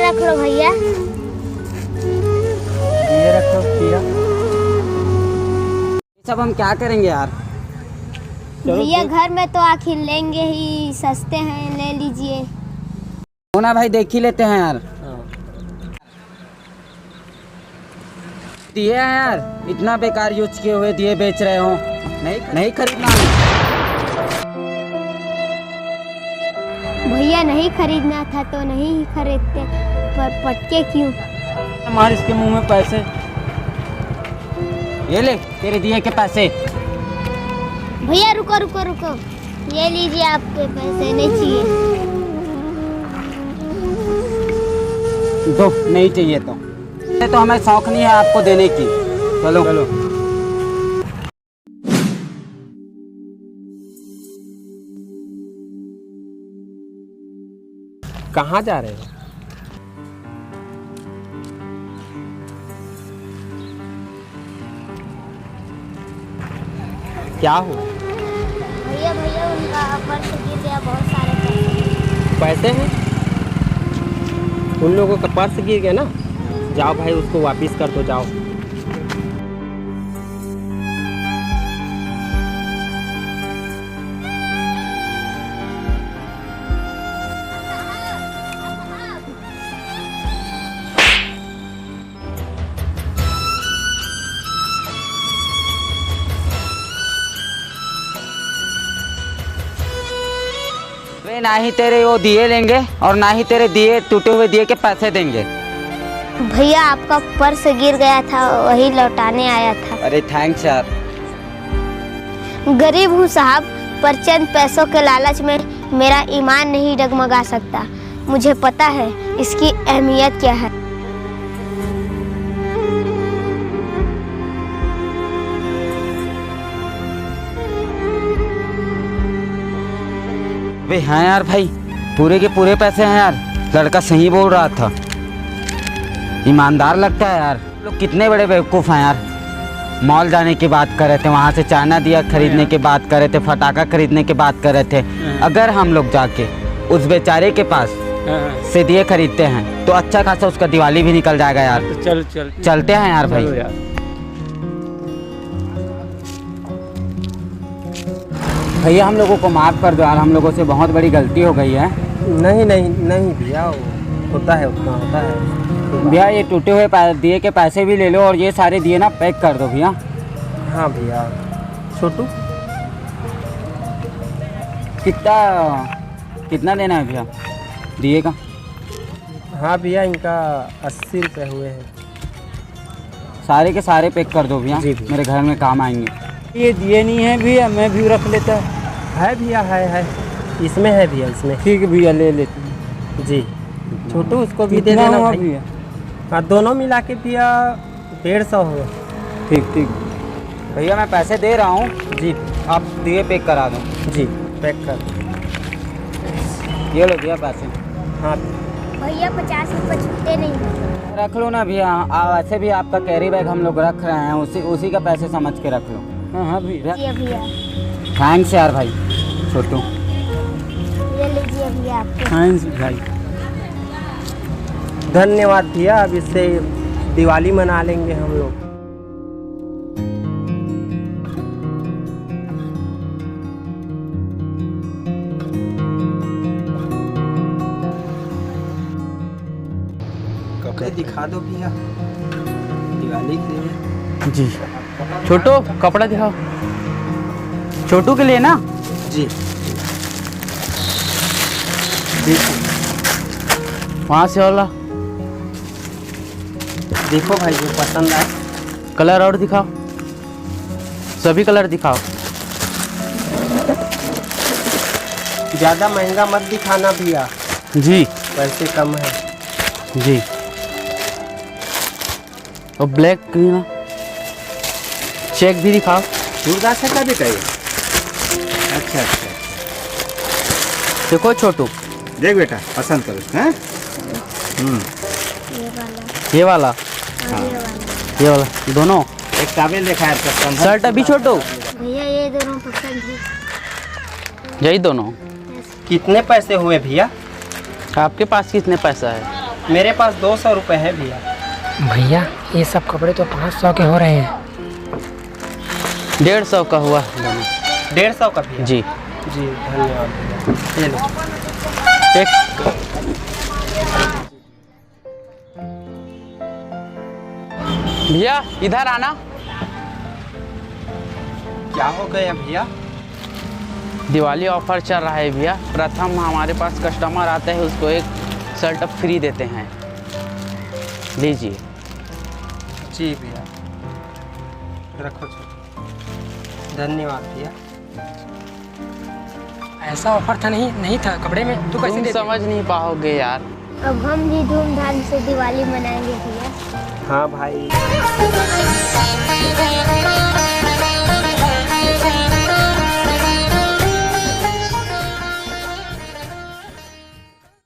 रख लो भैया। ये रखो भैया। सब हम क्या करेंगे यार? भैया घर में तो आखिर लेंगे ही, सस्ते हैं, ले लीजिए। होना भाई, देख ही लेते हैं यार। दिए हैं यार, इतना बेकार यूज किए हुए दिए बेच रहे हो। नहीं खरीदना। भैया नहीं खरीदना था तो नहीं खरीदते, पर पटके क्यों? मार इसके मुंह में पैसे। ये ले तेरे दिए के पैसे। भैया रुको रुको रुको, ये लीजिए आपके पैसे, नहीं चाहिए। दो, नहीं चाहिए तो हमें शौक नहीं है आपको देने की। चलो चलो। कहाँ जा रहे हो? क्या हुआ? भैया भैया उनका पर्स गिर गया, बहुत सारे पैसे हैं उन लोगों का, पर्स गिर गया ना। जाओ भाई, उसको वापिस कर दो, जाओ। वे ना ही तेरे वो दिए लेंगे और ना ही तेरे दिए टूटे हुए दिए के पैसे देंगे। भैया आपका पर्स गिर गया था, वही लौटाने आया था। अरे थैंक्स यार। गरीब हूँ साहब, पर चंद पैसों के लालच में मेरा ईमान नहीं डगमगा सकता। मुझे पता है इसकी अहमियत क्या है। वे हाँ यार भाई, पूरे के पूरे पैसे हैं यार। लड़का सही बोल रहा था, ईमानदार लगता है यार। लोग कितने बड़े बेवकूफ़ हैं यार। मॉल जाने की बात कर रहे थे, वहाँ से चाइना दिया खरीदने की बात कर रहे थे, फटाका खरीदने की बात कर रहे थे। अगर हम लोग जाके उस बेचारे के पास से दिए खरीदते हैं तो अच्छा खासा उसका दिवाली भी निकल जाएगा यार। चल चलते हैं यार भाई। भैया हम लोगों को माफ़ कर दो यार, हम लोगों से बहुत बड़ी गलती हो गई है। नहीं भैया, होता है, उतना होता है। भैया ये टूटे हुए दिए के पैसे भी ले लो और ये सारे दिए ना पैक कर दो भैया। हाँ भैया। छोटू कितना देना है भैया दिए का? हाँ भैया, इनका 80 रुपये हुए हैं। सारे के सारे पैक कर दो भैया, मेरे घर में काम आएंगे। ये दिए नहीं है भैया, मैं भी रख लेता है भैया। है इसमें है भैया, इसमें। ठीक है भैया, ले लेते हैं जी। छोटू उसको भी दे देना भैया। हाँ, दोनों मिला के भैया 150 हो। ठीक भैया, मैं पैसे दे रहा हूँ जी, आप दिए पैक करा दो जी। पैक कर ये लो भैया पैसे। हाँ भैया 50 रुपये छूटे नहीं। रख लो ना भैया, वैसे भी आपका कैरी बैग हम लोग रख रहे हैं, उसी का पैसे समझ के रख लो। हाँ भैया। भैया थैंक्स यार भाई छोटू। ये लीजिए भैया आपके। थैंक्स भाई। धन्यवाद भैया, अब इससे दिवाली मना लेंगे हम लोग। कपड़े दिखा दो भैया, दिवाली के लिए। जी छोटू कपड़ा दिखाओ, छोटू के लिए ना जी। वहाँ से वाला देखो भाई, जो पसंद आए। कलर और दिखाओ, सभी कलर दिखाओ। ज़्यादा महंगा मत दिखाना भैया जी, पैसे कम है जी। और ब्लैक ना, चेक भी दिखाओ। दूरदर्शन का भी चाहिए। अच्छा। देखो छोटू, देख बेटा, पसंद करो। हैं? ये वाला ये वाला, और ये वाला। ये वाला, दोनों। एक टावेल देखा है पसंद। शर्ट अभी छोटू, भैया ये दोनों पसंद है। यही दोनों। कितने पैसे हुए भैया? आपके पास कितने पैसा है? मेरे पास 200 रुपये है भैया। भैया ये सब कपड़े तो 500 के हो रहे हैं। 150 का हुआ दोनों। 150 का भैया? जी जी धन्यवाद भैया। ये लो। एक भैया इधर आना। क्या हो गया भैया? दिवाली ऑफर चल रहा है भैया। प्रथम हमारे पास कस्टमर आता है उसको एक शर्ट फ्री देते हैं, लीजिए। जी भैया रखो जी। धन्यवाद भैया। ऐसा ऑफर था नहीं था कपड़े में, तू कैसे तुम देते? समझ नहीं पाओगे यार। अब हम भी धूमधाम से दिवाली मनाएंगे भैया। हाँ भाई।